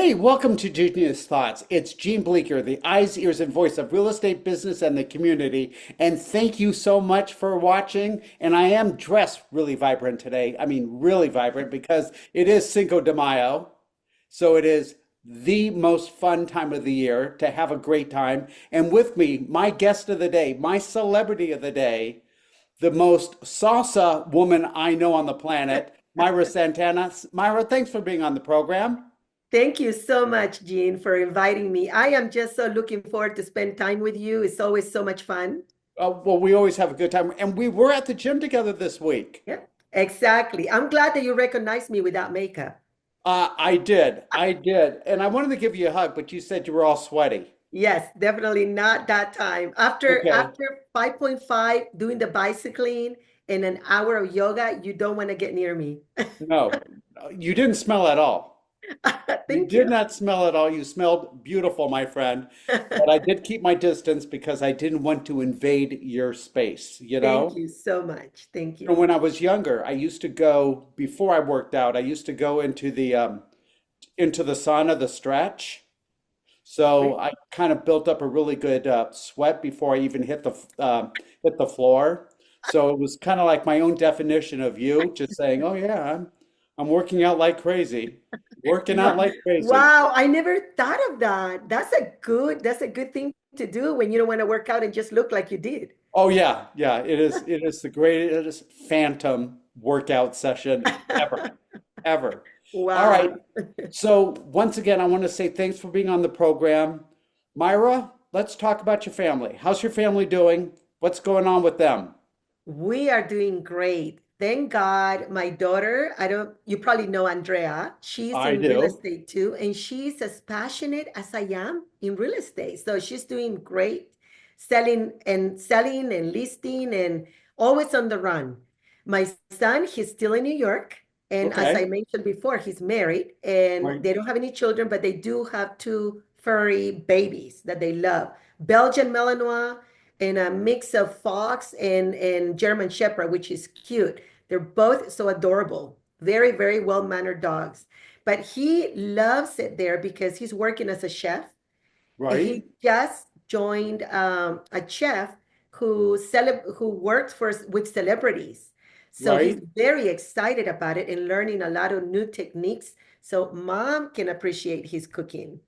Hey, welcome to Genius Thoughts. It's Gene Bleeker, the eyes, ears, and voice of real estate business and the community. And thank you so much for watching. And I am dressed really vibrant today. I mean, really vibrant because it is Cinco de Mayo. So it is the most fun time of the year to have a great time. And with me, my guest of the day, my celebrity of the day, the most salsa woman I know on the planet, Mayra Santana. Mayra, thanks for being on the program. Thank you so much, Jean, for inviting me. I am just so looking forward to spend time with you. It's always so much fun. Well, we always have a good time. And we were at the gym together this week. Yeah, exactly. I'm glad that you recognized me without makeup. I did. And I wanted to give you a hug, but you said you were all sweaty. Yes, definitely not that time. After Okay. after 5.5 doing the bicycling and an hour of yoga, you don't want to get near me. No, you didn't smell at all. You Thank did you. not smell at all. You smelled beautiful, my friend. But I did keep my distance because I didn't want to invade your space, you Thank know? you so much. Thank And you. when I was younger, I used to go, before I worked out, I used to go into the sauna, the stretch. So I kind of built up a really good sweat before I even hit the floor. So it was kind of like my own definition of you, just saying, "Oh yeah, I'm working out like crazy, working out Wa- like crazy." Wow, I never thought of that. That's a good thing to do when you don't want to work out and just look like you did. Oh yeah, yeah. It is the greatest phantom workout session ever, ever. All right. Wow. So once again, I want to say thanks for being on the program. Myra, let's talk about your family. How's your family doing? What's going on with them? We are doing great. Thank God. My daughter, you probably know Andrea. She's I in real do. estate too, and she's as passionate as I am in real estate. So she's doing great, selling and listing and always on the run. My son, he's still in New York. And as I Okay. mentioned before, he's married and Right. they don't have any children, but they do have two furry babies that they love. Belgian Malinois and a mix of fox and German Shepherd, which is cute. They're both so adorable, very, very well-mannered dogs. But he loves it there because he's working as a chef. And Right. he just joined a chef who works with celebrities. So he's Right. very excited about it and learning a lot of new techniques so mom can appreciate his cooking.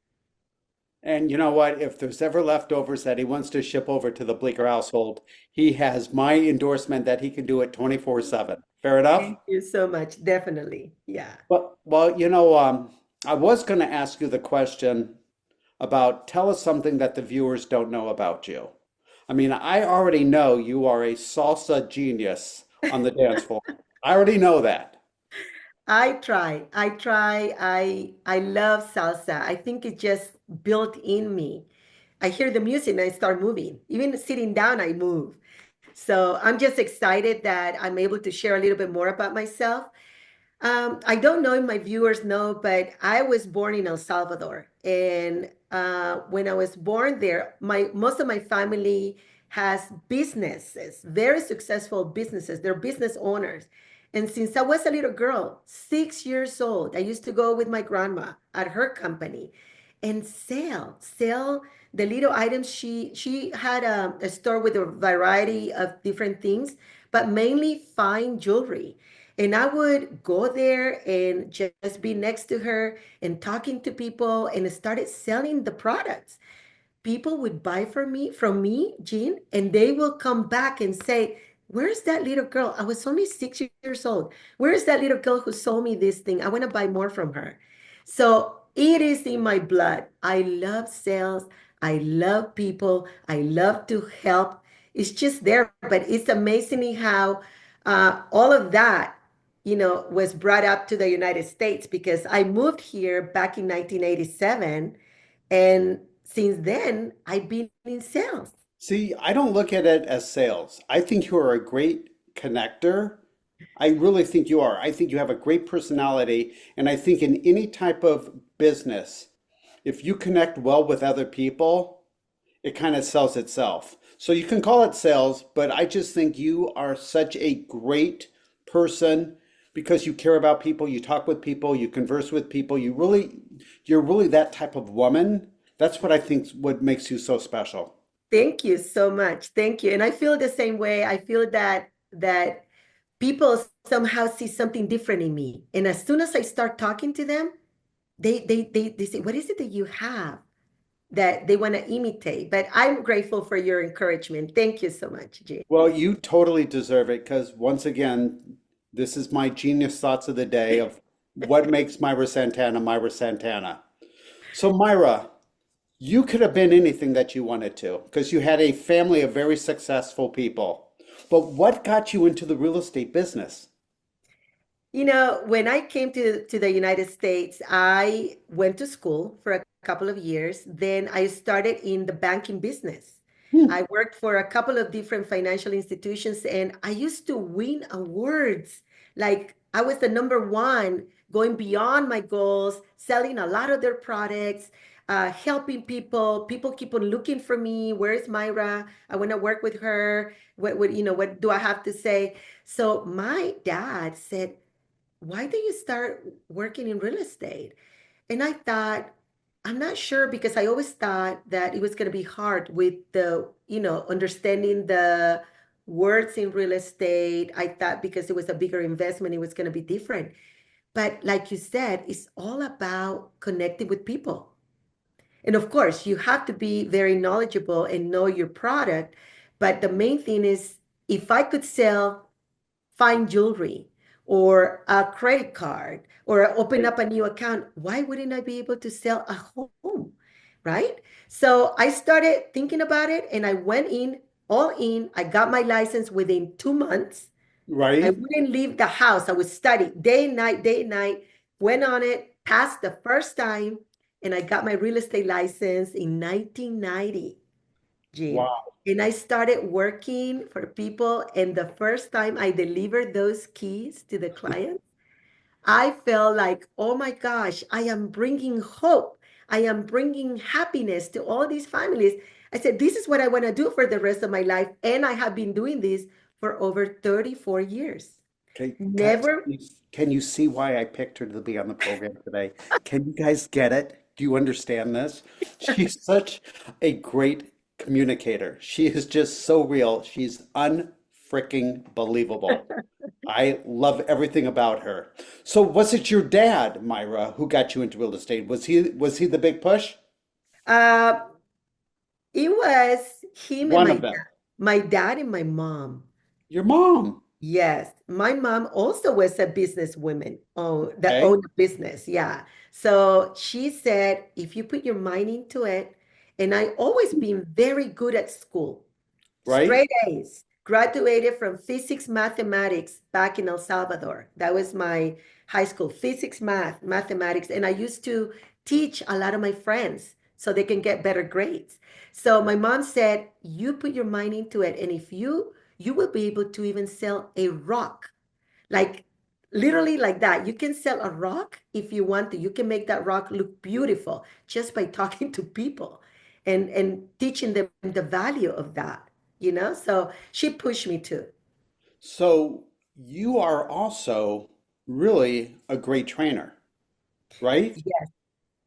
And you know what? If there's ever leftovers that he wants to ship over to the Bleecker household, he has my endorsement that he can do it 24/7. Fair enough? Thank you so much. Definitely. Yeah. Well, I was going to ask you the question about tell us something that the viewers don't know about you. I mean, I already know you are a salsa genius on the dance floor. I already know that. I try. I try. I love salsa. I think it's just built in me. I hear the music and I start moving. Even sitting down, I move. So I'm just excited that I'm able to share a little bit more about myself. I don't know if my viewers know, but I was born in El Salvador, and when I was born there, my most of my family has businesses, very successful businesses. They're business owners. And since I was a little girl, 6 years old, I used to go with my grandma at her company and sell the little items. She had a store with a variety of different things, but mainly fine jewelry. And I would go there and just be next to her and talking to people and started selling the products. People would buy from me, Jean, and they will come back and say, "Where's that little girl? I was only 6 years old. Where's that little girl who sold me this thing? I want to buy more from her." So it is in my blood. I love sales. I love people. I love to help. It's just there, but it's amazing how all of that, was brought up to the United States because I moved here back in 1987. And since then, I've been in sales. See, I don't look at it as sales. I think you are a great connector. I really think you are. I think you have a great personality. And I think in any type of business, if you connect well with other people, it kind of sells itself. So you can call it sales, but I just think you are such a great person Because you care about people, you talk with people, you converse with people, you're really that type of woman. That's what I think what makes you so special. Thank you so much. Thank you. And I feel the same way. I feel that people somehow see something different in me. And as soon as I start talking to them, they say, what is it that you have that they want to imitate? But I'm grateful for your encouragement. Thank you so much, Jane. Well, you totally deserve it because once again, this is my genius thoughts of the day of what makes Myra Santana Myra Santana. So, Myra, you could have been anything that you wanted to because you had a family of very successful people. But what got you into the real estate business? When I came to the United States, I went to school for a couple of years. Then I started in the banking business. Hmm, I worked for a couple of different financial institutions and I used to win awards. Like I was the number one, going beyond my goals, selling a lot of their products, helping people. People keep on looking for me. Where's Myra? I want to work with her. What do I have to say? So my dad said, why do you start working in real estate? And I thought, I'm not sure because I always thought that it was going to be hard with understanding the words in real estate. I thought because it was a bigger investment, it was going to be different. But like you said, it's all about connecting with people. And of course, you have to be very knowledgeable and know your product. But the main thing is if I could sell fine jewelry or a credit card or open right. up a new account, why wouldn't I be able to sell a home? Right? So I started thinking about it and I went in all in. I got my license within 2 months. I Right? wouldn't leave the house. I would study day and night, went on it, passed the first time, and I got my real estate license in 1990. Gene. Wow. And I started working for people. And the first time I delivered those keys to the client, I felt like, oh my gosh, I am bringing hope. I am bringing happiness to all these families. I said, this is what I want to do for the rest of my life. And I have been doing this for over 34 years. Okay, guys, Never. can you see why I picked her to be on the program today? Can you guys get it? Do you understand this? She's such a great communicator. She is just so real. She's unfreaking believable. I love everything about her. So was it your dad, Myra, who got you into real estate? Was he the big push? Uh, it was him and One of them. my dad and my mom. Your mom. Yes, my mom also was a businesswoman that Okay. owned a business. Yeah. So she said, if you put your mind into it, and I always been very good at school, Right? straight A's, graduated from physics, mathematics back in El Salvador. That was my high school, physics, mathematics. And I used to teach a lot of my friends so they can get better grades. So my mom said, you put your mind into it. And if you will be able to even sell a rock, like literally like that. You can sell a rock if you want to. You can make that rock look beautiful just by talking to people and teaching them the value of that. So she pushed me to. So you are also really a great trainer, right?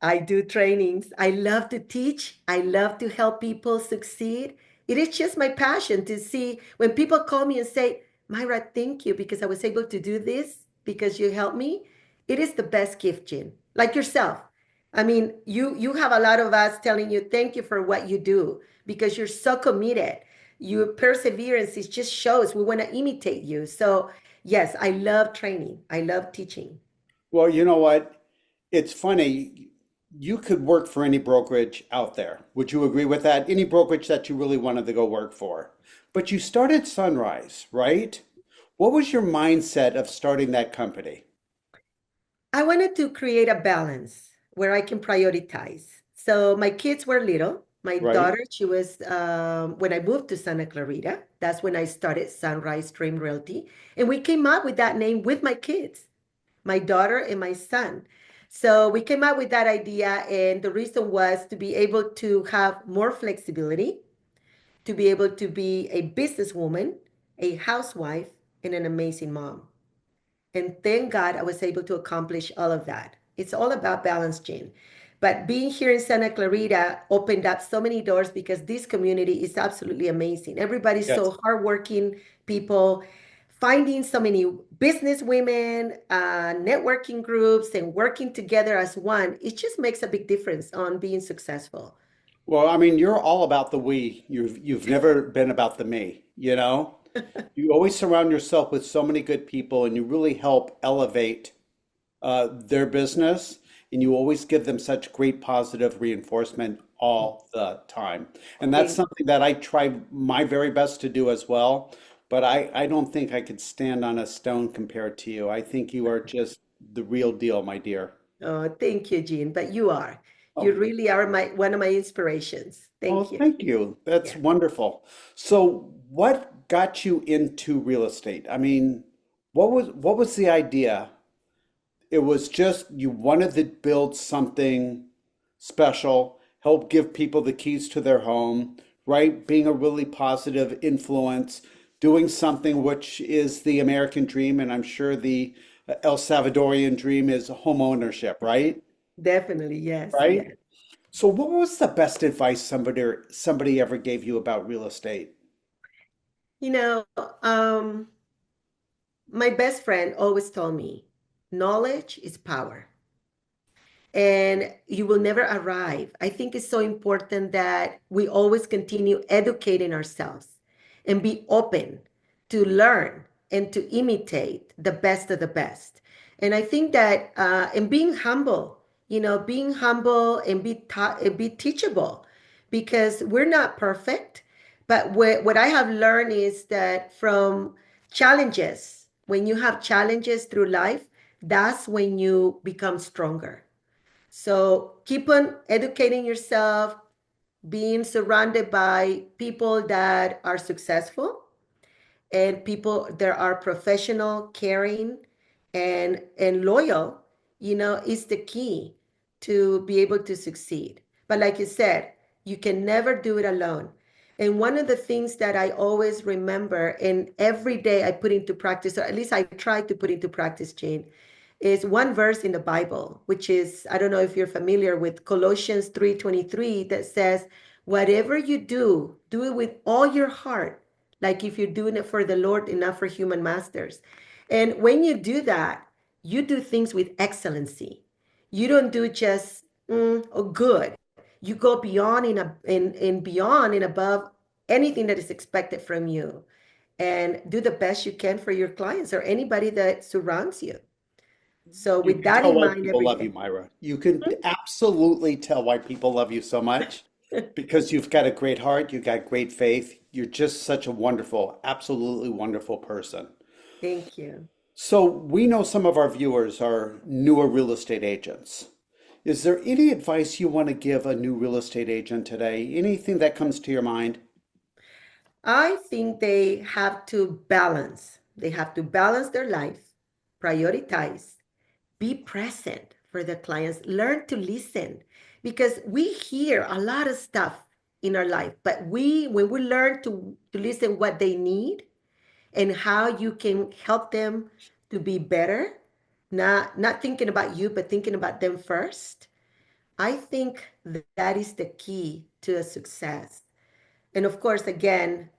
I do trainings. I love to teach. I love to help people succeed. It is just my passion to see when people call me and say, Myra, thank you because I was able to do this because you helped me. It is the best gift, Jim. Like yourself. I mean, you have a lot of us telling you thank you for what you do because you're so committed. Your perseverance it just shows we want to imitate you. So yes, I love training. I love teaching. Well, you know what? It's funny. You could work for any brokerage out there. Would you agree with that? Any brokerage that you really wanted to go work for. But you started Sunrise, right? What was your mindset of starting that company? I wanted to create a balance where I can prioritize. So my kids were little. My Right? daughter, she was when I moved to Santa Clarita, that's when I started Sunrise Dream Realty. And we came up with that name with my kids, my daughter and my son. So we came up with that idea, and the reason was to be able to have more flexibility, to be able to be a businesswoman, a housewife, and an amazing mom. And thank God I was able to accomplish all of that. It's all about balance, Jane. But being here in Santa Clarita opened up so many doors because this community is absolutely amazing. Everybody's Yes. so hardworking people, finding so many business women, networking groups, and working together as one. It just makes a big difference on being successful. Well, I mean, you're all about the we. You've never been about the me, you know? You always surround yourself with so many good people and you really help elevate their business, and you always give them such great positive reinforcement all the time. And that's Thank something that I try my very best to do as well. But I don't think I could stand on a stone compared to you. I think you are just the real deal, my dear. Oh, thank you, Jean. But you are. You Oh, really are my one of my inspirations. oh, Thank you. thank you. That's Yeah. wonderful. So, what got you into real estate? I mean, what was the idea? It was just you wanted to build something special, help give people the keys to their home, right? Being a really positive influence, doing something which is the American dream, and I'm sure the El Salvadorian dream is home ownership, right? Definitely. Yes. Right? Yes. So what was the best advice somebody ever gave you about real estate? You know, um, my best friend always told me, knowledge is power. And you will never arrive. I think it's so important that we always continue educating ourselves and be open to learn and to imitate the best of the best. And I think that, and being humble, being humble and be taught and be teachable, because we're not perfect. But what I have learned is that from challenges, when you have challenges through life, that's when you become stronger. So keep on educating yourself, being surrounded by people that are successful and people that are professional, caring, and loyal, is the key to be able to succeed. But like you said, you can never do it alone. And one of the things that I always remember, and every day I put into practice, or at least I try to put into practice, Jane, is one verse in the Bible, which is, I don't know if you're familiar with Colossians 3:23, that says, whatever you do, do it with all your heart, like if you're doing it for the Lord and not for human masters. And when you do that, you do things with excellency. You don't do just or good. You go beyond in beyond and above anything that is expected from you, and do the best you can for your clients or anybody that surrounds you. So You with can that tell in why mind people every love you, day. Myra. You can absolutely tell why people love you so much because you've got a great heart, you've got great faith. You're just such a wonderful, absolutely wonderful person. Thank you. So, we know some of our viewers are newer real estate agents. Is there any advice you want to give a new real estate agent today? Anything that comes to your mind? I think they have to balance. They have to balance their life, prioritize, be present for the clients, learn to listen, because we hear a lot of stuff in our life, but when we learn to listen what they need and how you can help them to be better, not thinking about you, but thinking about them first, I think that is the key to a success. And of course, again,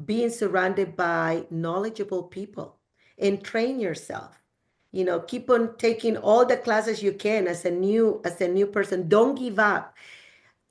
being surrounded by knowledgeable people and train yourself. Keep on taking all the classes you can as a new person. Don't give up.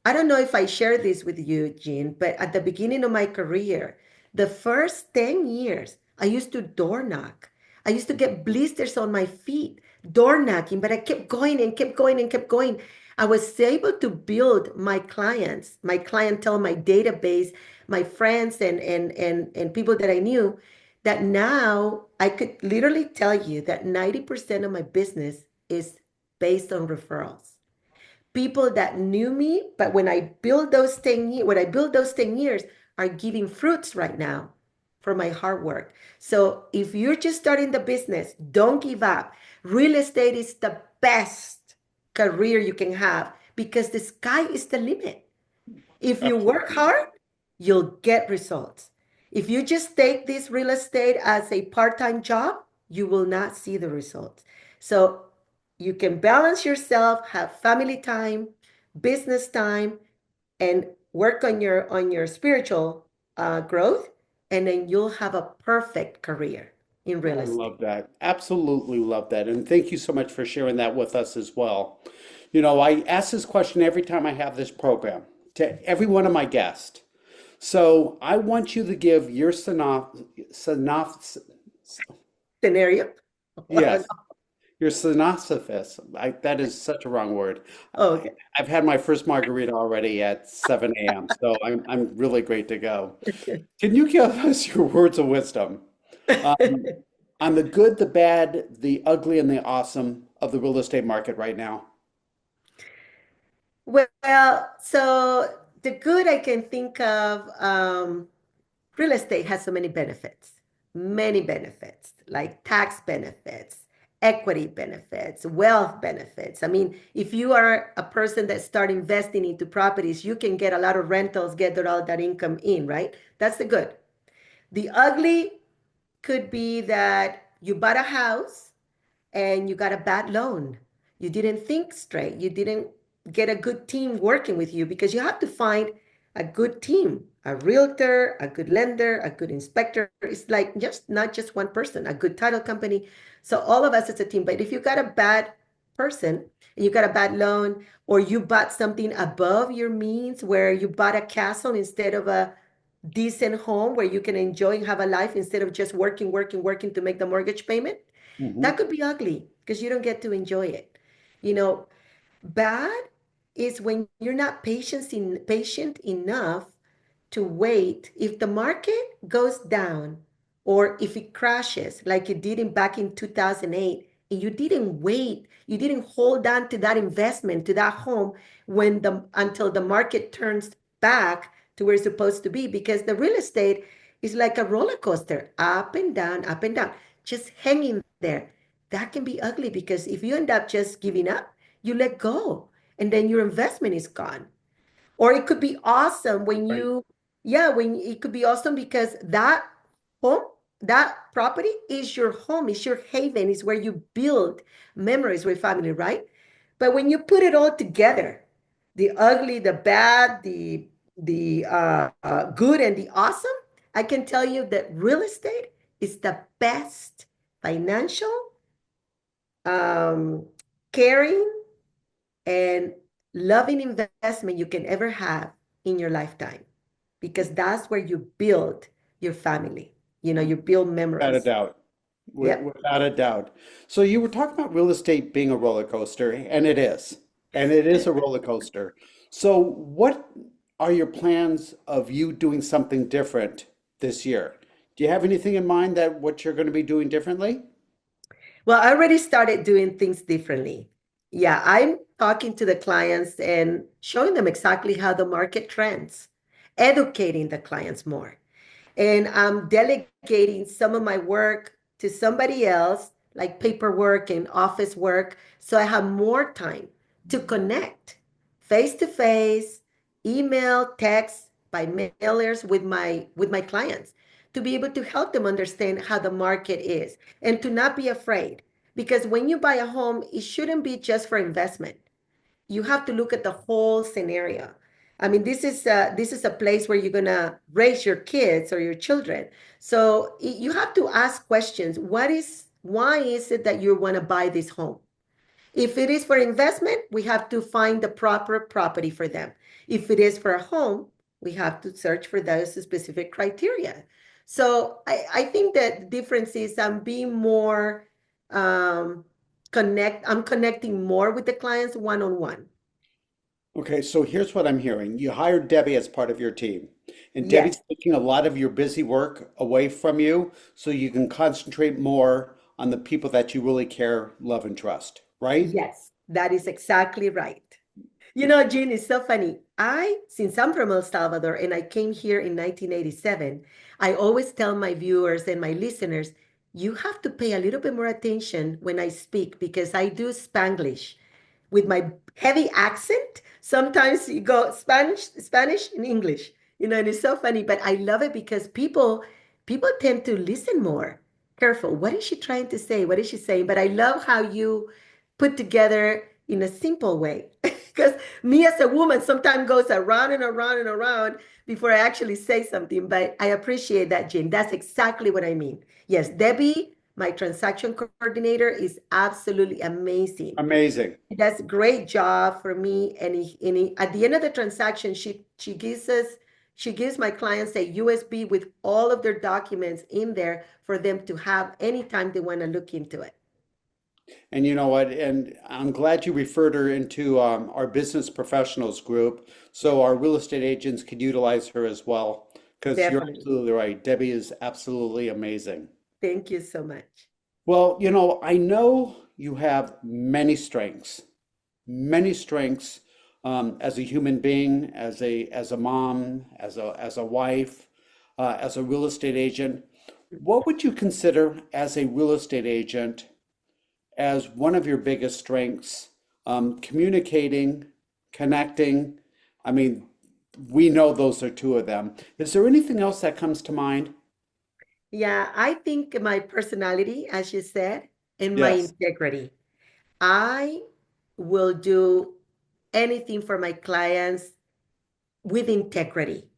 I don't know if I shared this with you, Jean, but at the beginning of my career, the first 10 years, I used to door knock. I used to get blisters on my feet, door knocking, but I kept going and kept going and kept going. I was able to build my clients, my clientele, my database, my friends and people that I knew, that now I could literally tell you that 90% of my business is based on referrals, people that knew me, but when I built those 10 years, are giving fruits right now for my hard work. So if you're just starting the business, don't give up. Real estate is the best career you can have because the sky is the limit. If you work Absolutely. hard, you'll get results. If you just take this real estate as a part-time job, you will not see the results. So you can balance yourself, have family time, business time, and work on your spiritual growth, and then you'll have a perfect career in real I estate. love that. Absolutely love that. And thank you so much for sharing that with us as well. I ask this question every time I have this program to every one of my guests. So I want you to give your synopsis, Scenario. yes, your synopsis. That is such a wrong word. Okay. I've had my first margarita already at 7 a.m., so I'm really great to go. Can you give us your words of wisdom um, on the good, the bad, the ugly, and the awesome of the real estate market right now? Well, so the good I can think of, real estate has so many benefits, like tax benefits, equity benefits, wealth benefits. I mean, if you are a person that start investing into properties, you can get a lot of rentals, get all that income in, right? That's the good. The ugly could be that you bought a house and you got a bad loan. You didn't think straight. You didn't get a good team working with you because you have to find a good team, a realtor, a good lender, a good inspector. It's like just not just one person, a good title company. So all of us as a team. But if you got a bad person and you got a bad loan, or you bought something above your means where you bought a castle instead of a decent home where you can enjoy and have a life instead of just working, working, working to make the mortgage payment, that Hmm. could be ugly because you don't get to enjoy it. You know, bad is when you're not patient enough to wait. If the market goes down or if it crashes like it did back in 2008, and you didn't wait, you didn't hold on to that investment, to that home until the market turns back to where it's supposed to be, because the real estate is like a roller coaster, up and down, just hanging there. That can be ugly because if you end up just giving up, you let go and then your investment is gone. Or it could be awesome Right. when it could be awesome because that home, that property is your home, is your haven, is where you build memories with family, right? But when you put it all together, the ugly, the bad, the good, and the awesome, I can tell you that real estate is the best financial, um, caring, and loving investment you can ever have in your lifetime because that's where you build your family. You build Without a memories. doubt. Yep. Without a doubt. So you were talking about real estate being a roller coaster, and it is. And it is a roller coaster. So what are your plans of you doing something different this year? Do you have anything in mind that what you're going to be doing differently? Well, I already started doing things differently. Yeah, I'm talking to the clients and showing them exactly how the market trends, educating the clients more. And I'm delegating some of my work to somebody else, like paperwork and office work, so I have more time to connect face to face, email, text, by mailers with my clients, to be able to help them understand how the market is and to not be afraid. Because when you buy a home, it shouldn't be just for investment. You have to look at the whole scenario. I mean, this is a place where you're gonna raise your kids or your children. So you have to ask questions. Why is it that you want to buy this home? If it is for investment, we have to find the proper property for them. If it is for a home, we have to search for those specific criteria. So I think that the difference is I'm being more um, I'm connecting more with the clients one on one. Okay, so here's what I'm hearing. You hired Debbie as part of your team, and Yes, Debbie's taking a lot of your busy work away from you so you can concentrate more on the people that you really care, love, and trust, right? yes, that is exactly right. Jean, it's so funny. Since I'm from El Salvador and I came here in 1987, I always tell my viewers and my listeners, you have to pay a little bit more attention when I speak because I do Spanglish with my heavy accent. Sometimes you go Spanish and English, and it's so funny, but I love it because people tend to listen more. careful. What is she trying to say? What is she saying? But I love how you put together in a simple way. Because me as a woman sometimes goes around and around and around before I actually say something. But I appreciate that, Jane. That's exactly what I mean. Yes, Debbie, my transaction coordinator, is absolutely amazing. Amazing. She does a great job for me. At the end of the transaction, she gives my clients a USB with all of their documents in there for them to have anytime they want to look into it. And you know what? And I'm glad you referred her into our business professionals group so our real estate agents could utilize her as well. Because you're Definitely. absolutely right. Debbie is absolutely amazing. Thank you so much. Well, I know you have many strengths as a human being, as a mom, as a wife, as a real estate agent. What would you consider as a real estate agent as one of your biggest strengths? Communicating, connecting. I mean, we know those are two of them. Is there anything else that comes to mind? Yeah, I think my personality, as you said, and my Yes. integrity. I will do anything for my clients with integrity.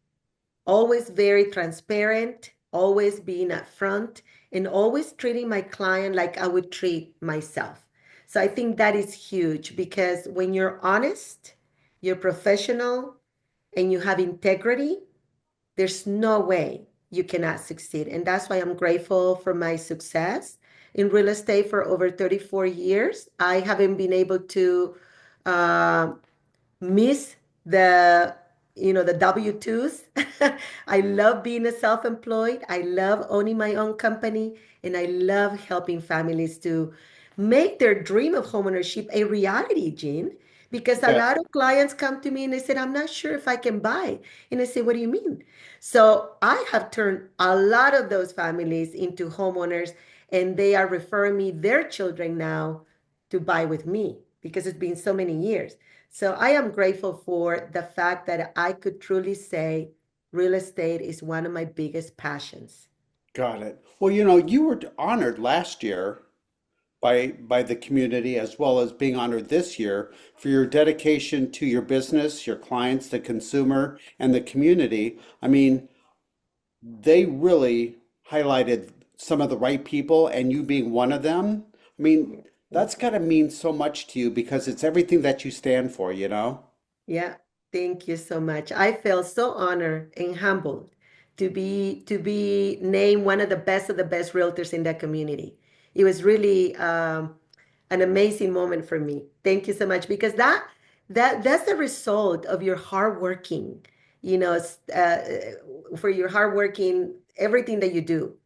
Always very transparent, always being upfront, and always treating my client like I would treat myself. So I think that is huge because when you're honest, you're professional, and you have integrity, there's no way you cannot succeed. And that's why I'm grateful for my success in real estate for over 34 years. I haven't been able to uh, miss the W-2s. I love being a self-employed. I love owning my own company, and I love helping families to make their dream of homeownership a reality, Jean. Because a Yes. lot of clients come to me and they said, I'm not sure if I can buy. And I say, what do you mean? So I have turned a lot of those families into homeowners, and they are referring me their children now to buy with me because it's been so many years. So I am grateful for the fact that I could truly say real estate is one of my biggest passions. Got it. Well, you were honored last year by the community as well as being honored this year for your dedication to your business, your clients, the consumer, and the community. I mean, they really highlighted some of the right people, and you being one of them. I mean, Yeah, that's thank got you. to mean so much to you because it's everything that you stand for, you know? Yeah, thank you so much. I feel so honored and humbled to be named one of the best realtors in that community. It was really an amazing moment for me. Thank you so much because that's the result of your hard working, for your hard working, everything that you do,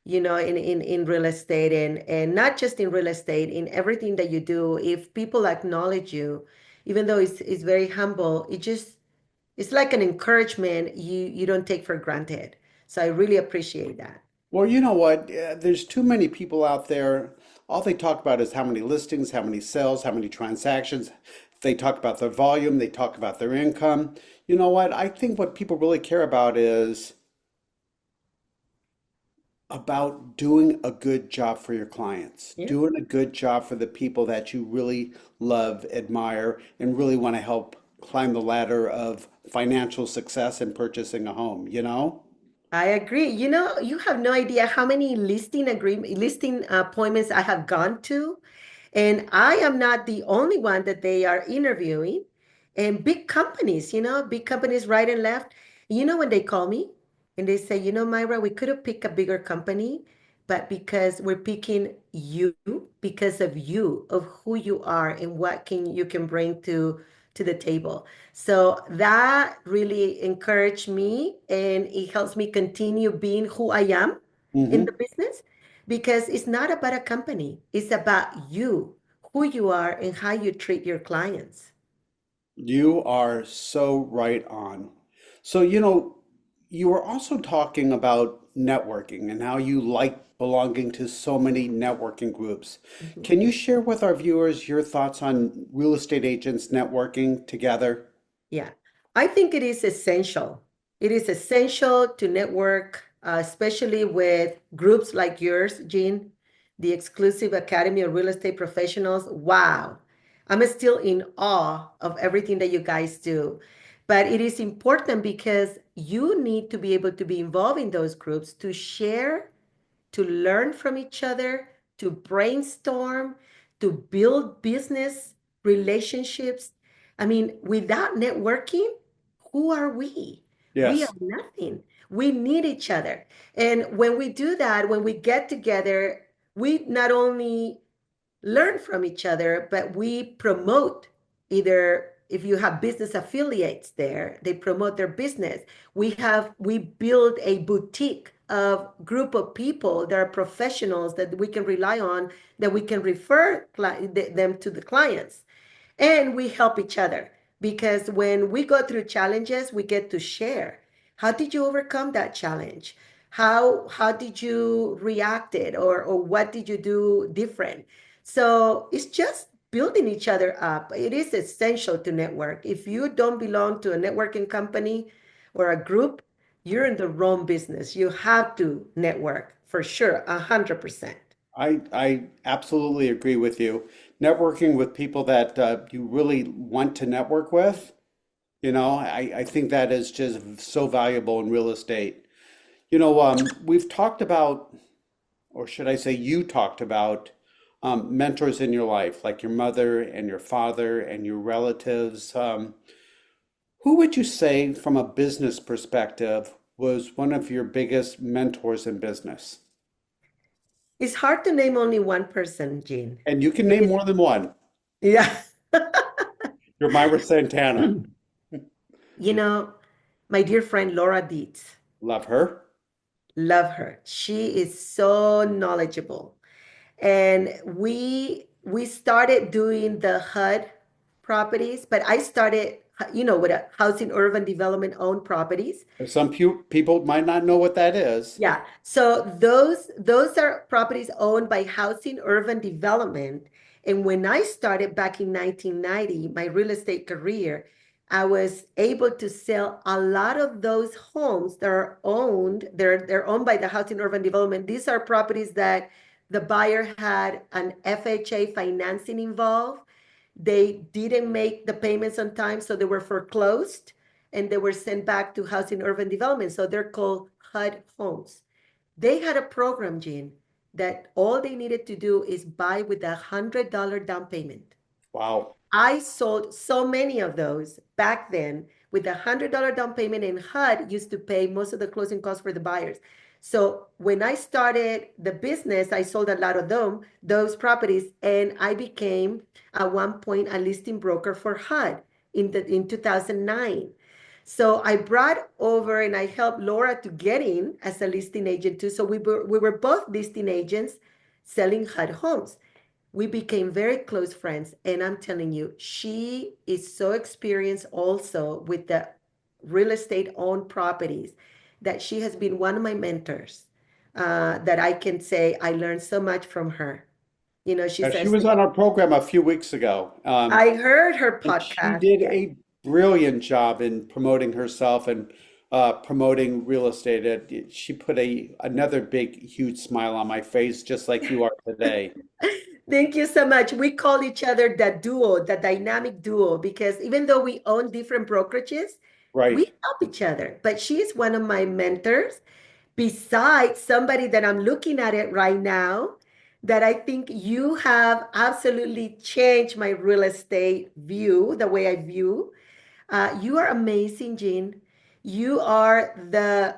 in real estate, and not just in real estate, in everything that you do. If people acknowledge you, even though it's very humble, it's like an encouragement you don't take for granted. So I really appreciate that. Well, you know what? There's too many people out there. All they talk about is how many listings, how many sales, how many transactions. They talk about their volume, they talk about their income. You know what? I think what people really care about is about doing a good job for your clients, Yeah. doing a good job for the people that you really love, admire, and really want to help climb the ladder of financial success and purchasing a home, you know? I agree. You have no idea how many listing appointments I have gone to. And I am not the only one that they are interviewing. And big companies right and left. When they call me and they say, Myra, we could have picked a bigger company, but because we're picking you because of you, of who you are and what can you can bring to the table. So that really encouraged me, and it helps me continue being who I am in the Hmm. business, because it's not about a company. It's about you, who you are, and how you treat your clients. You are so right on. So, you were also talking about networking and how you like belonging to so many networking groups. Mhm. Can you share with our viewers your thoughts on real estate agents networking together? Yeah, I think it is essential. It is essential to network especially with groups like yours, Jean, the Exclusive Academy of Real Estate Professionals. Wow. I'm still in awe of everything that you guys do. But it is important because you need to be able to be involved in those groups to share, to learn from each other, to brainstorm, to build business relationships. I mean, without networking, who are we? We are Yes. nothing. We need each other. And when we do that, when we get together, we not only learn from each other, but we promote either if you have business affiliates there, they promote their business. We build a boutique of group of people that are professionals that we can rely on, that we can refer them to the clients. And we help each other because when we go through challenges, we get to share. How did you overcome that challenge? How did you react it, or what did you do different? So it's just building each other up. It is essential to network. If you don't belong to a networking company or a group, you're in the wrong business. You have to network for sure, 100%. I absolutely agree with you. Networking with people that you really want to network with, I think that is just so valuable in real estate. We've talked about, or should I say, you talked about mentors in your life, like your mother and your father and your relatives. Who would you say, from a business perspective, was one of your biggest mentors in business? It's hard to name only one person, Jean. And you can It name is, more than one. yeah. You're Myra Santana. You know, my dear friend Laura Dietz, Love her. love her. She is so knowledgeable. And we started doing the HUD properties, but I started, with a housing urban development owned properties. Some people might not know what that is. Yeah. So those are properties owned by Housing Urban Development. And when I started back in 1990, my real estate career, I was able to sell a lot of those homes that are owned. They're owned by the Housing Urban Development. These are properties that the buyer had an FHA financing involved. They didn't make the payments on time, so they were foreclosed and they were sent back to Housing Urban Development. So they're called HUD homes. They had a program, Jean, that all they needed to do is buy with $100 down payment. Wow. I sold so many of those back then with $100 down payment, and HUD used to pay most of the closing costs for the buyers. So when I started the business, I sold a lot of those properties, and I became at one point a listing broker for HUD in 2009. So I brought over and I helped Laura to get in as a listing agent too. So we were both listing agents selling HUD homes. We became very close friends. And I'm telling you, she is so experienced also with the real estate owned properties that she has been one of my mentors, that I can say I learned so much from her. She She says, was on our program a few weeks ago, I heard her and she podcast. did Yes. a brilliant job in promoting herself and promoting real estate. She put another big, huge smile on my face, just like you are today. Thank you so much. We call each other the duo, the dynamic duo, because even though we own different brokerages, Right. we help each other. But she is one of my mentors, besides somebody that I'm looking at it right now, that I think you have absolutely changed my real estate view, the way I view. You are amazing, Jean. You are the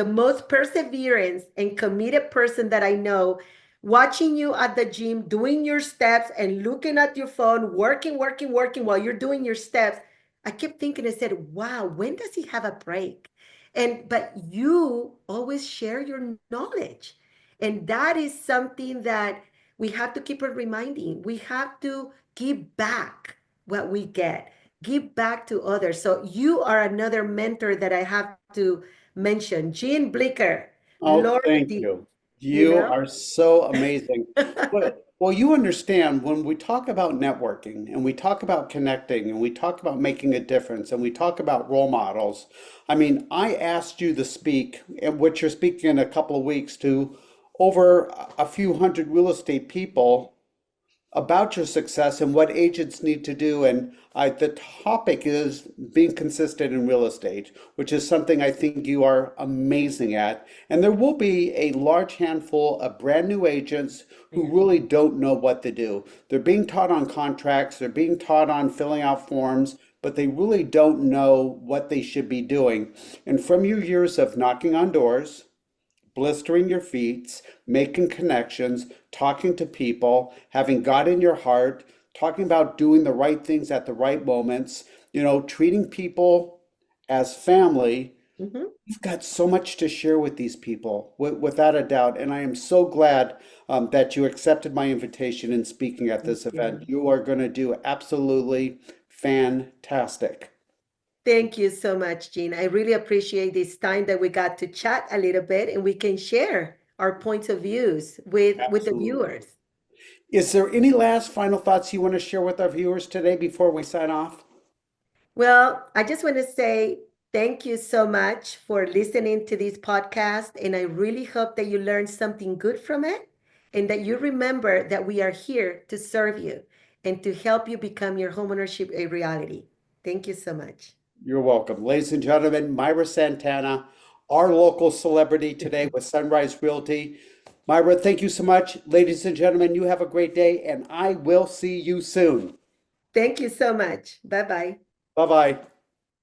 most perseverance and committed person that I know. Watching you at the gym, doing your steps and looking at your phone, working, working, working while you're doing your steps. I kept thinking, I said, wow, when does he have a break? But you always share your knowledge. And that is something that we have to keep on reminding. We have to give back what we get, give back to others. So you are another mentor that I have to mention. Jean Blicker, Oh, Laura thank D. you. you You know? are so amazing. Well, you understand when we talk about networking and we talk about connecting and we talk about making a difference and we talk about role models. I mean, I asked you to speak, and which you're speaking in a couple of weeks to over a few hundred real estate people about your success and what agents need to do. And the topic is being consistent in real estate, which is something I think you are amazing at. And there will be a large handful of brand new agents who Yeah. really don't know what to do. They're being taught on contracts, they're being taught on filling out forms, but they really don't know what they should be doing. And from your years of knocking on doors, blistering your feet, making connections, talking to people, having God in your heart, talking about doing the right things at the right moments, treating people as family. Hmm. You've got so much to share with these people, without a doubt. And I am so glad that you accepted my invitation in speaking at Thank this event. you. You are going to do absolutely fantastic. Thank you so much, Jean. I really appreciate this time that we got to chat a little bit and we can share our points of views with the Absolutely. viewers. Is there any last final thoughts you want to share with our viewers today before we sign off? Well, I just want to say thank you so much for listening to this podcast. And I really hope that you learned something good from it and that you remember that we are here to serve you and to help you become your homeownership a reality. Thank you so much. You're welcome. Ladies and gentlemen, Myra Santana, our local celebrity today with Sunrise Realty. Myra, thank you so much. Ladies and gentlemen, you have a great day, and I will see you soon. Thank you so much. Bye bye. Bye bye.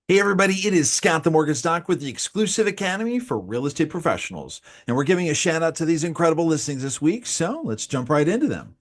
Hey everybody, it is Scott the Mortgage Doc with the exclusive academy for real estate professionals. And we're giving a shout out to these incredible listings this week. So let's jump right into them.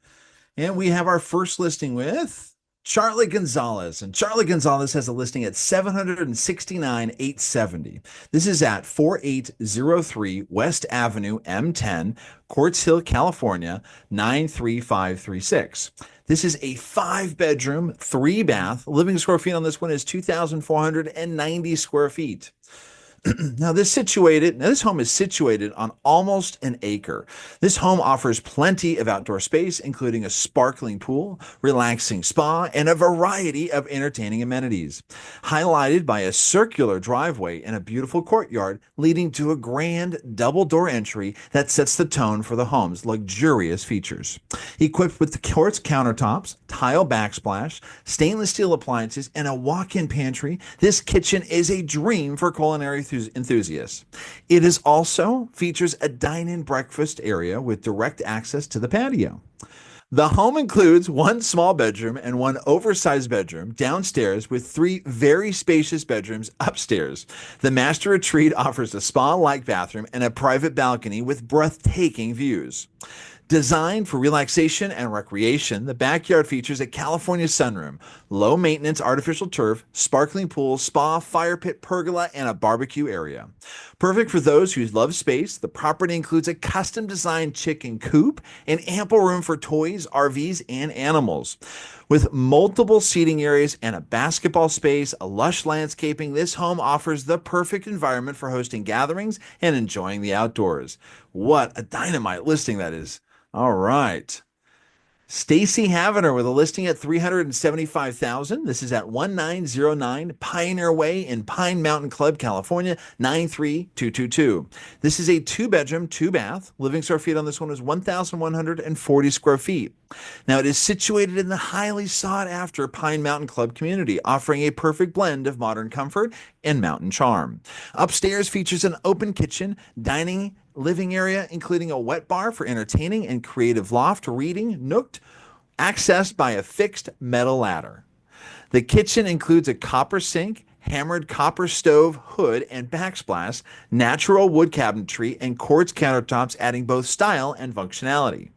And we have our first listing with Charlie Gonzalez. And Charlie Gonzalez has a listing at 769,870. This is at 4803 West Avenue, M10, Quartz Hill, California, 93536. This is a 5 bedroom, 3 bath. Living square feet on this one is 2,490 square feet. Now this home is situated on almost an acre. This home offers plenty of outdoor space, including a sparkling pool, relaxing spa, and a variety of entertaining amenities, highlighted by a circular driveway and a beautiful courtyard leading to a grand double door entry that sets the tone for the home's luxurious features. Equipped with the quartz countertops, tile backsplash, stainless steel appliances, and a walk-in pantry, this kitchen is a dream for culinary enthusiasts. It is also features a dine-in breakfast area with direct access to the patio. The home includes one small bedroom and one oversized bedroom downstairs with 3 very spacious bedrooms upstairs. The master retreat offers a spa-like bathroom and a private balcony with breathtaking views. Designed for relaxation and recreation, the backyard features a California sunroom, low maintenance artificial turf, sparkling pool, spa, fire pit, pergola, and a barbecue area. Perfect for those who love space, the property includes a custom designed chicken coop and ample room for toys, RVs, and animals. With multiple seating areas and a basketball space, a lush landscaping, this home offers the perfect environment for hosting gatherings and enjoying the outdoors. What a dynamite listing that is. All right. Stacy Havner with a listing at 375,000. This is at 1909 Pioneer Way in Pine Mountain Club, California, 93222. This is a 2 bedroom, 2 bath. Living square feet on this one is 1,140 square feet. Now it is situated in the highly sought after Pine Mountain Club community, offering a perfect blend of modern comfort and mountain charm. Upstairs features an open kitchen, dining, living area, including a wet bar for entertaining and creative loft, reading, nooked, accessed by a fixed metal ladder. The kitchen includes a copper sink, hammered copper stove hood and backsplash, natural wood cabinetry, and quartz countertops, adding both style and functionality.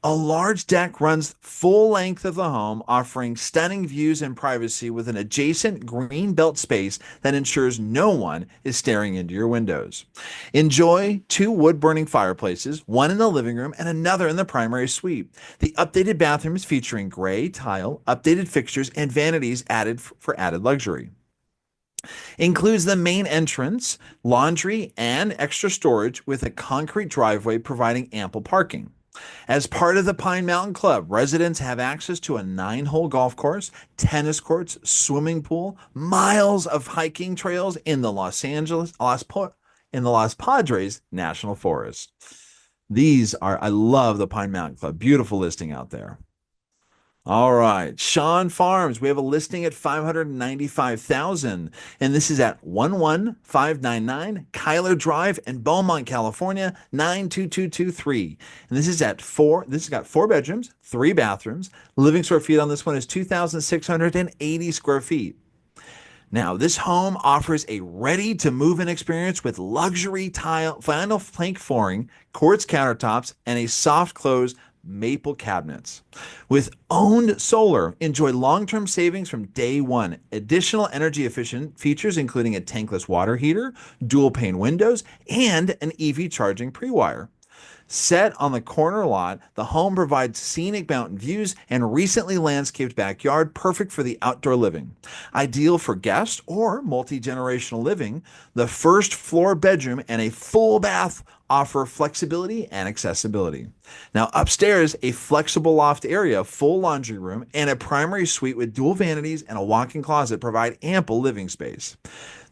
A large deck runs full length of the home, offering stunning views and privacy with an adjacent green belt space that ensures no one is staring into your windows. Enjoy 2 wood-burning fireplaces, one in the living room and another in the primary suite. The updated bathrooms featuring gray tile, updated fixtures, and vanities added for added luxury. Includes the main entrance, laundry, and extra storage with a concrete driveway providing ample parking. As part of the Pine Mountain Club, residents have access to a 9-hole golf course, tennis courts, swimming pool, miles of hiking trails in the Los Padres National Forest. I love the Pine Mountain Club. Beautiful listing out there. All right, Sean Farms. We have a listing at 595,000, and this is at 11599 Kyler Drive in Beaumont, California, 92223. And this is at four. This has got 4 bedrooms, 3 bathrooms. Living square feet on this one is 2,680 square feet. Now, this home offers a ready-to-move-in experience with luxury tile, vinyl plank flooring, quartz countertops, and a soft-close maple cabinets. With owned solar, enjoy long-term savings from day one. Additional energy-efficient features including a tankless water heater, dual-pane windows, and an EV charging pre-wire. Set on the corner lot, the home provides scenic mountain views and recently landscaped backyard, perfect for the outdoor living. Ideal for guest or multi-generational living, the first floor bedroom and a full bath offer flexibility and accessibility. Now, upstairs, a flexible loft area, full laundry room, and a primary suite with dual vanities and a walk-in closet provide ample living space.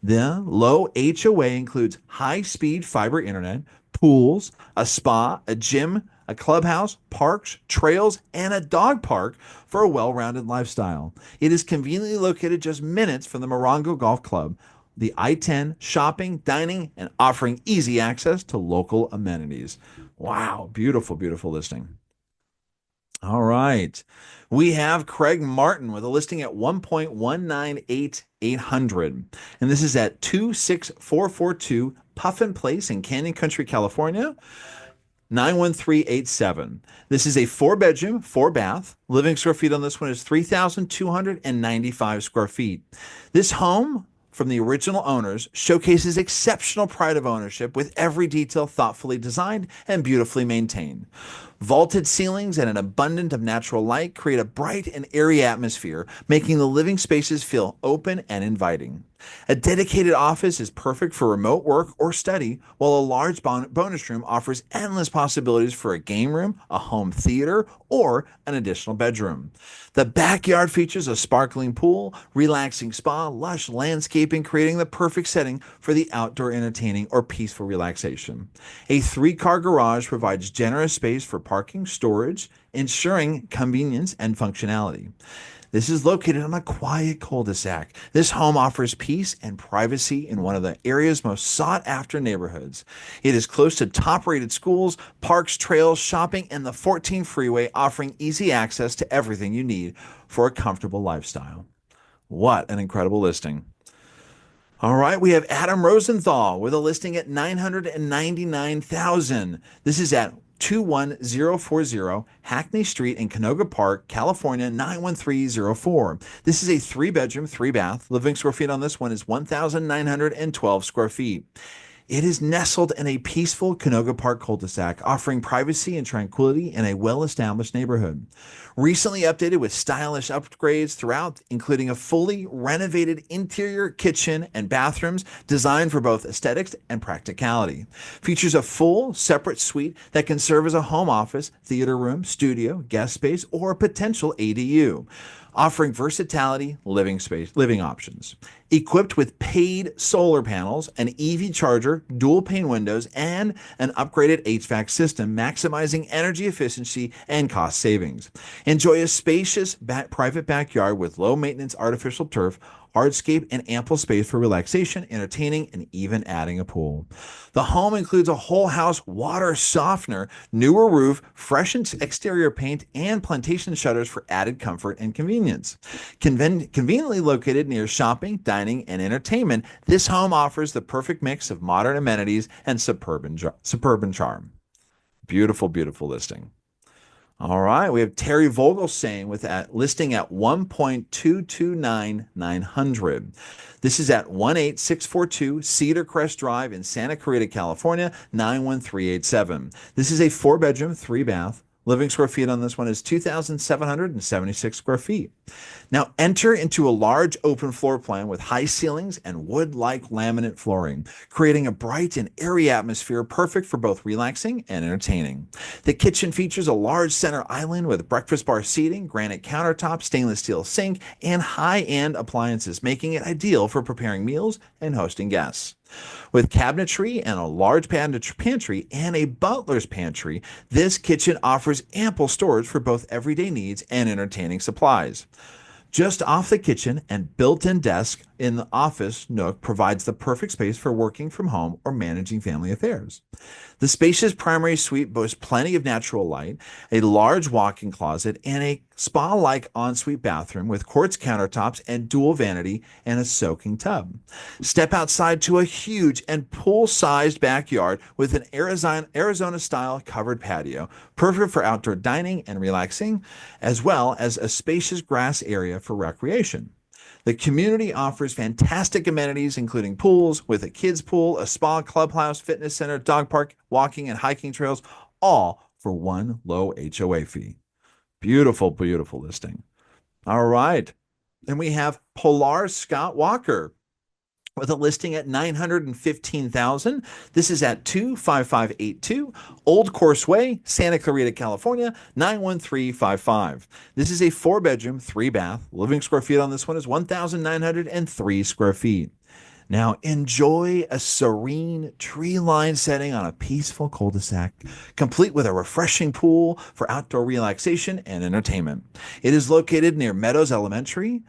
The low HOA includes high-speed fiber internet, pools, a spa, a gym, a clubhouse, parks, trails, and a dog park for a well-rounded lifestyle. It is conveniently located just minutes from the Morongo Golf Club, the I-10, shopping, dining, and offering easy access to local amenities. Wow, beautiful, beautiful listing. All right. We have Craig Martin with a listing at 1.198,800. And this is at 26442 Puffin Place in Canyon Country, California, 91387. This is a 4-bedroom, 4-bath. Living square feet on this one is 3,295 square feet. This home from the original owners showcases exceptional pride of ownership with every detail thoughtfully designed and beautifully maintained. Vaulted ceilings and an abundance of natural light create a bright and airy atmosphere, making the living spaces feel open and inviting. A dedicated office is perfect for remote work or study, while a large bonus room offers endless possibilities for a game room, a home theater, or an additional bedroom. The backyard features a sparkling pool, relaxing spa, lush landscaping, creating the perfect setting for the outdoor entertaining or peaceful relaxation. A 3-car garage provides generous space for parking, storage, ensuring convenience and functionality. This is located on a quiet cul-de-sac. This home offers peace and privacy in one of the area's most sought-after neighborhoods. It is close to top-rated schools, parks, trails, shopping, and the 14 freeway, offering easy access to everything you need for a comfortable lifestyle. What an incredible listing. All right, we have Adam Rosenthal with a listing at 999,000. This is at 21040 Hackney Street in Canoga Park, California, 91304. This is a 3-bedroom, 3-bath. Living square feet on this one is 1,912 square feet. It is nestled in a peaceful Canoga Park cul-de-sac, offering privacy and tranquility in a well-established neighborhood. Recently updated with stylish upgrades throughout, including a fully renovated interior kitchen and bathrooms designed for both aesthetics and practicality. Features a full, separate suite that can serve as a home office, theater room, studio, guest space, or a potential ADU. Offering versatility living options. Equipped with paid solar panels, an EV charger, dual pane windows, and an upgraded HVAC system, maximizing energy efficiency and cost savings. Enjoy a spacious private backyard with low maintenance artificial turf, hardscape, and ample space for relaxation, entertaining, and even adding a pool. The home includes a whole house water softener, newer roof, fresh exterior paint, and plantation shutters for added comfort and convenience. Conveniently located near shopping, dining, and entertainment, this home offers the perfect mix of modern amenities and suburban charm. Beautiful, beautiful listing. All right, we have Terry Vogelsang with that listing at 1.229,900. This is at 18642 Cedar Crest Drive in Santa Clarita, California, 91387. This is a 4-bedroom, 3-bath. Living square feet on this one is 2,776 square feet. Now enter into a large open floor plan with high ceilings and wood-like laminate flooring, creating a bright and airy atmosphere perfect for both relaxing and entertaining. The kitchen features a large center island with breakfast bar seating, granite countertops, stainless steel sink, and high-end appliances, making it ideal for preparing meals and hosting guests. With cabinetry and a large pantry and a butler's pantry, this kitchen offers ample storage for both everyday needs and entertaining supplies. Just off the kitchen and built-in desk in the office nook provides the perfect space for working from home or managing family affairs. The spacious primary suite boasts plenty of natural light, a large walk-in closet, and a spa-like ensuite bathroom with quartz countertops and dual vanity and a soaking tub. Step outside to a huge and pool-sized backyard with an Arizona-style covered patio, perfect for outdoor dining and relaxing, as well as a spacious grass area for recreation. The community offers fantastic amenities, including pools with a kids' pool, a spa, clubhouse, fitness center, dog park, walking and hiking trails, all for one low HOA fee. Beautiful, beautiful listing. All right. And we have Pilar Scott Walker with a listing at $915,000. This is at 25582 Old Course Way, Santa Clarita, California, 91355. This is a 4-bedroom, 3-bath. Living square feet on this one is 1,903 square feet. Now enjoy a serene tree-lined setting on a peaceful cul-de-sac, complete with a refreshing pool for outdoor relaxation and entertainment. It is located near Meadows Elementary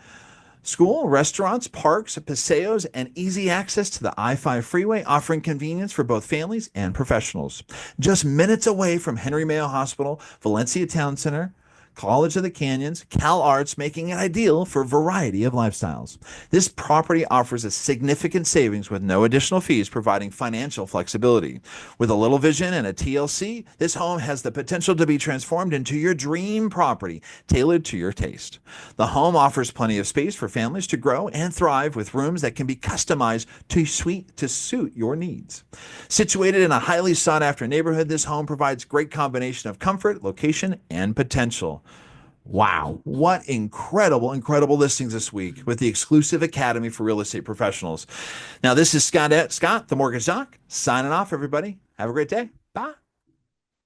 School, restaurants, parks, paseos, and easy access to the I-5 freeway, offering convenience for both families and professionals. Just minutes away from Henry Mayo Hospital, Valencia Town Center, College of the Canyons, Cal Arts, making it ideal for a variety of lifestyles. This property offers a significant savings with no additional fees, providing financial flexibility. With a little vision and a TLC, this home has the potential to be transformed into your dream property, tailored to your taste. The home offers plenty of space for families to grow and thrive, with rooms that can be customized to suit your needs. Situated in a highly sought-after neighborhood, this home provides great combination of comfort, location, and potential. Wow, what incredible, incredible listings this week with the exclusive Academy for Real Estate Professionals. Now, this is Scott, the Mortgage Doc, signing off, everybody. Have a great day. Bye.